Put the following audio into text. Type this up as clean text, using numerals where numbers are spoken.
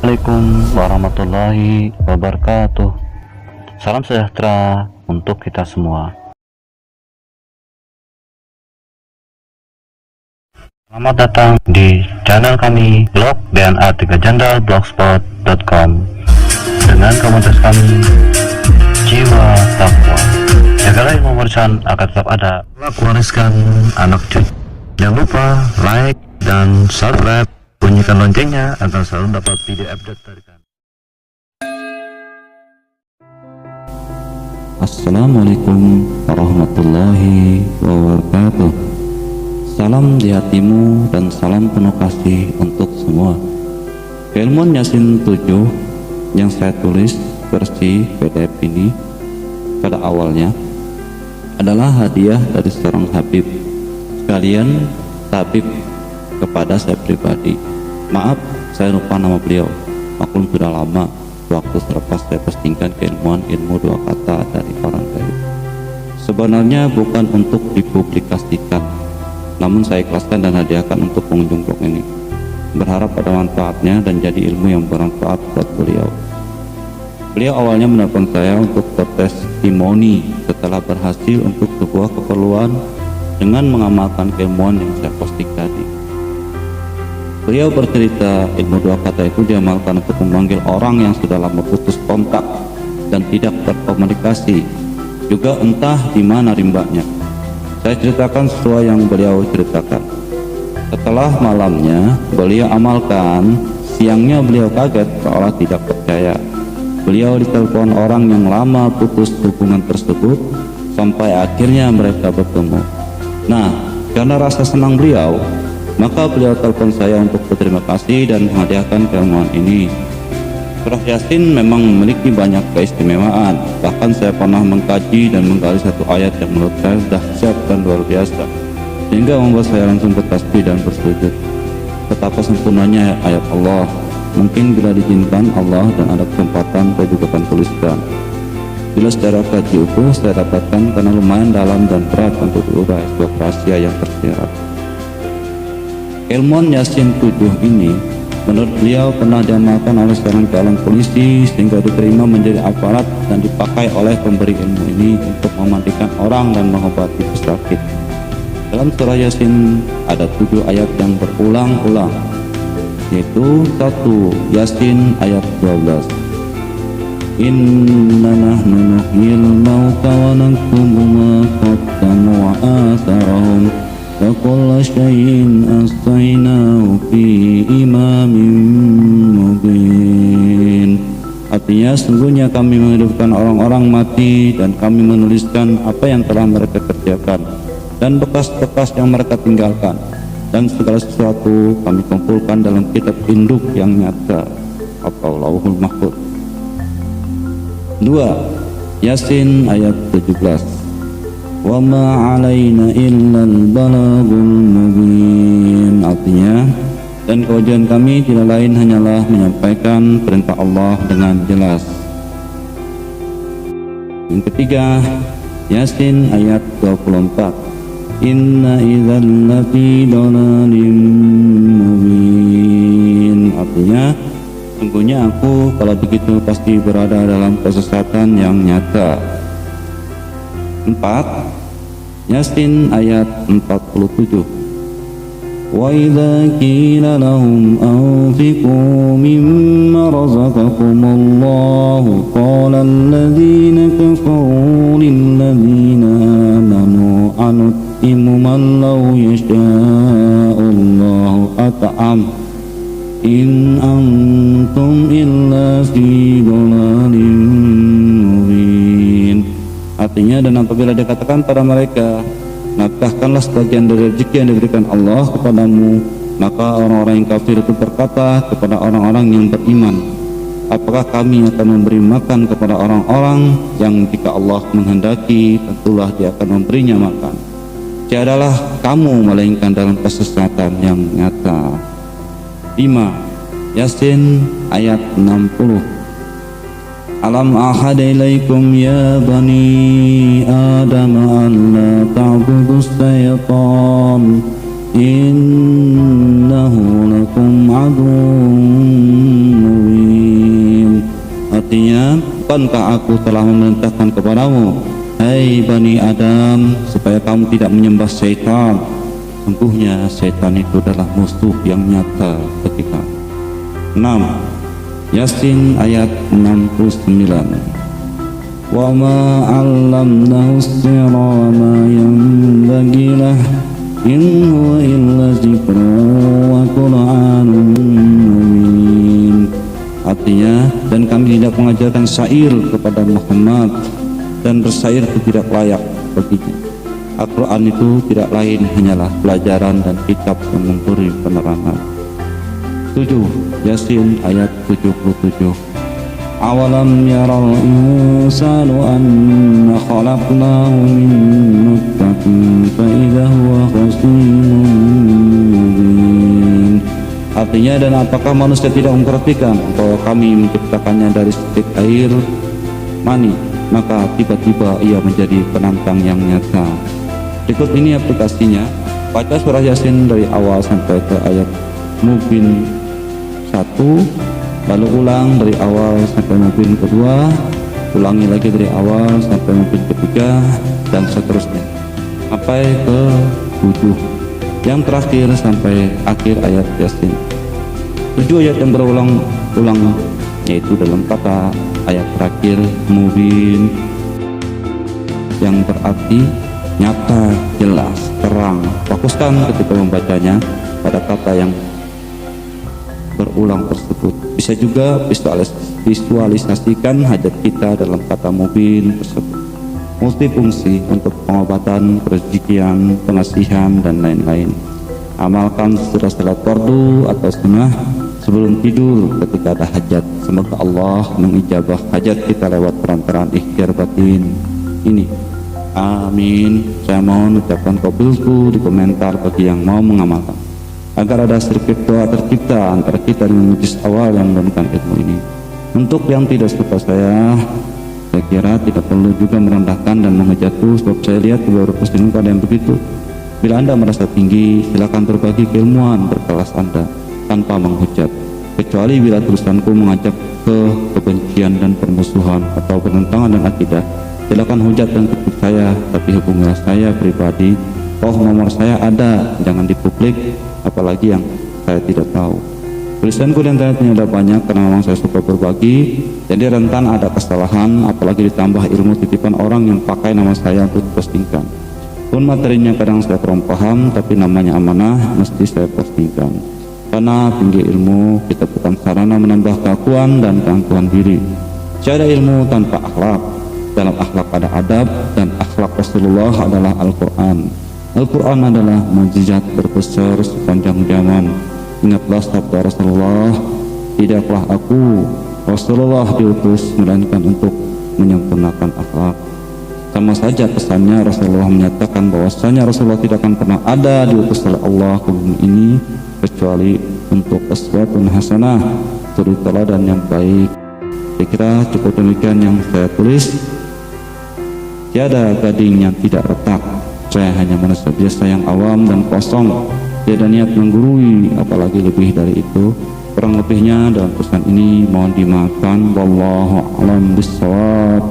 Assalamualaikum warahmatullahi wabarakatuh. Salam sejahtera untuk kita semua. Selamat datang di channel kami blog DNA 3 Janda blogspot.com dengan komunitas kami Jiwa Takwa. Jagalah ilmu warisan akan tetap ada, wariskan anak cucu. Jangan lupa like dan subscribe, bunyikan loncengnya agar selalu dapat video update dari kami. Assalamualaikum warahmatullahi wabarakatuh. Salam di hatimu dan salam penuh kasih untuk semua. Keilmuan Yasin 7 yang saya tulis versi PDF ini pada awalnya adalah hadiah dari seorang Habib sekalian tabib kepada saya pribadi. Maaf, saya lupa nama beliau. Maklum sudah lama waktu selepas saya postingkan keilmuan ilmu dua kata dari orang gaib. Sebenarnya bukan untuk dipublikasikan, namun saya ikhlaskan dan hadiahkan untuk pengunjung blog ini. Berharap pada manfaatnya dan jadi ilmu yang bermanfaat buat beliau. Beliau awalnya menelpon saya untuk bertestimoni setelah berhasil untuk sebuah keperluan dengan mengamalkan keilmuan yang saya posting tadi. Beliau bercerita ilmu dua kata itu diamalkan untuk memanggil orang yang sudah lama putus kontak dan tidak berkomunikasi, juga entah di mana rimbanya. Saya ceritakan sesuai yang beliau ceritakan. Setelah malamnya beliau amalkan, siangnya beliau kaget seolah tidak percaya. Beliau ditelepon orang yang lama putus hubungan tersebut sampai akhirnya mereka bertemu. Nah, karena rasa senang beliau, maka beliau telepon saya untuk berterima kasih dan menghadiahkan keilmuan ini. Surah Yasin memang memiliki banyak keistimewaan. Bahkan saya pernah mengkaji dan menggali satu ayat yang menurut saya dahsyat dan luar biasa, sehingga membuat saya langsung bertasbih dan bersujud. Betapa sempurnanya ayat Allah. Mungkin bila diizinkan Allah dan ada kesempatan saya juga akan tuliskan. Bila secara kaji utuh saya dapatkan karena lumayan dalam dan berat untuk diurai sebuah rahasia yang tersirat. Keilmuan Yasin 7 ini menurut beliau pernah diamalkan oleh seorang calon polisi sehingga diterima menjadi aparat dan dipakai oleh pemberi ilmu ini untuk memandikan orang dan mengobati pesakit. Dalam surah Yasin ada 7 ayat yang berulang-ulang, yaitu 1 Yasin ayat 12. Inna nahnu nuhyil mauta wa naktubu ma qaddamu wa atharahum wa kulla syai'in ahsaynahu fi imamin mubin. Artinya sungguhnya kami menghidupkan orang-orang mati dan kami menuliskan apa yang telah mereka kerjakan dan bekas-bekas yang mereka tinggalkan, dan segala sesuatu kami kumpulkan dalam kitab induk yang nyata atau Lauhul Mahfuz. 2 Yasin ayat 17. Wa ma 'alaina illal balagul mubin. Artinya, dan kewajiban kami tidak lain hanyalah menyampaikan perintah Allah dengan jelas. Yang ketiga Yasin ayat 24. Inna idzal lafi dalalin mubin. Artinya, sungguhnya aku kalau begitu pasti berada dalam kesesatan yang nyata. 4 Yasin ayat 47. Wa idza qila lahum anfiqu mimma razaqakumullahu qala alladhina kafaru lil ladzina amanu anut'imu man law yasha'ullahu at'am in antum illa fi dhalalin mubin. Artinya, dan apabila dikatakan pada mereka, nafkahkanlah sebagian dari rezeki yang diberikan Allah kepadamu, maka orang-orang yang kafir itu berkata kepada orang-orang yang beriman, apakah kami akan memberi makan kepada orang-orang yang jika Allah menghendaki tentulah dia akan memberinya makan. Tiadalah kamu melainkan dalam kesesatan yang nyata. 5 Yasin ayat 60. Alam ahad ilaikum ya bani Adam an la ta'budus syaitan innahu lakum aduwwun mubin. Artinya, bukankah aku telah memerintahkan kepadamu, hai Bani Adam, supaya kamu tidak menyembah syaitan? Sungguhnya syaitan itu adalah musuh yang nyata ketika 6. Yasin ayat 69. Wa ma 'allamnahu as-sirra wa ma yanbaghi lah in huwa illa dzikrun wa qur'anun mubin. Artinya, dan kami tidak mengajarkan syair kepada Muhammad, dan bersair itu tidak layak baginya. Al-Quran itu tidak lain hanyalah pelajaran dan kitab yang memberi penerangan. 7. Yasin ayat 77. Awalam yaral insanu anna khalaqnahu min nutfatin fa idza huwa khasimun mubin. Artinya, dan apakah manusia tidak memperhatikan bahwa kami menciptakannya dari setitik air mani, maka tiba-tiba ia menjadi penantang yang nyata. Berikut ini aplikasinya. Baca surah Yasin dari awal sampai ke ayat Mubin 1, lalu ulang dari awal sampai Mubin kedua, ulangi lagi dari awal sampai Mubin ketiga, dan seterusnya sampai ke 7, yang terakhir sampai akhir ayat Yasin. 7 ayat yang berulang-ulang, yaitu dalam kata ayat terakhir Mubin, yang berarti nyata, jelas, terang. Fokuskan ketika membacanya pada kata yang berulang tersebut. Bisa juga visualisasikan hajat kita dalam kata Mubin tersebut. Multifungsi untuk pengobatan, perezekian, pengasihan, dan lain-lain. Amalkan setelah salat fardu atau sunnah sebelum tidur ketika ada hajat. Semoga Allah mengijabah hajat kita lewat perantaraan ikhtiar batin ini. Amin. Saya mohon ucapkan qabilku di komentar bagi yang mau mengamalkan, agar ada sirkuit doa tercipta antara kita dengan majlis awal yang menurunkan ilmu ini. Untuk yang tidak suka saya kira tidak perlu juga merendahkan dan mengejatuh, sebab saya lihat di beberapa postingan ada yang begitu. Bila Anda merasa tinggi, silakan berbagi keilmuan berkelas Anda tanpa menghujat, kecuali bila tulisanku mengajak ke kebencian dan permusuhan atau bertentangan dengan akidah. Silakan hujat dan kritik saya, tapi hubungilah saya pribadi. Nomor saya ada, jangan dipublik, apalagi yang saya tidak tahu. Tulisanku di internetnya ada banyak karena memang saya suka berbagi, jadi rentan ada kesalahan, apalagi ditambah ilmu titipan orang yang pakai nama saya untuk postingkan. Pun materinya kadang saya kurang paham, tapi namanya amanah, mesti saya postingkan. Karena tinggi ilmu, kita bukan sarana menambah keakuan dan keangkuhan diri. Tiada ilmu tanpa akhlak. Dalam akhlak ada adab, dan akhlak Rasulullah adalah Al-Quran. Al-Quran adalah mukjizat terbesar sepanjang zaman. Ingatlah sabda Rasulullah, tidaklah aku Rasulullah diutus melainkan untuk menyempurnakan akhlak. Sama saja pesannya, Rasulullah menyatakan bahwasanya Rasulullah tidak akan pernah ada diutus oleh Allah ke bumi ini kecuali untuk uswatun hasanah, suri teladan yang baik. Saya kira cukup demikian yang saya tulis. Tiada gading yang tidak retak. Saya hanya manusia biasa yang awam dan kosong, tiada niat menggurui, apalagi lebih dari itu. Kurang lebihnya dalam pesan ini mohon dimaafkan. Wallahu a'lam bishawab.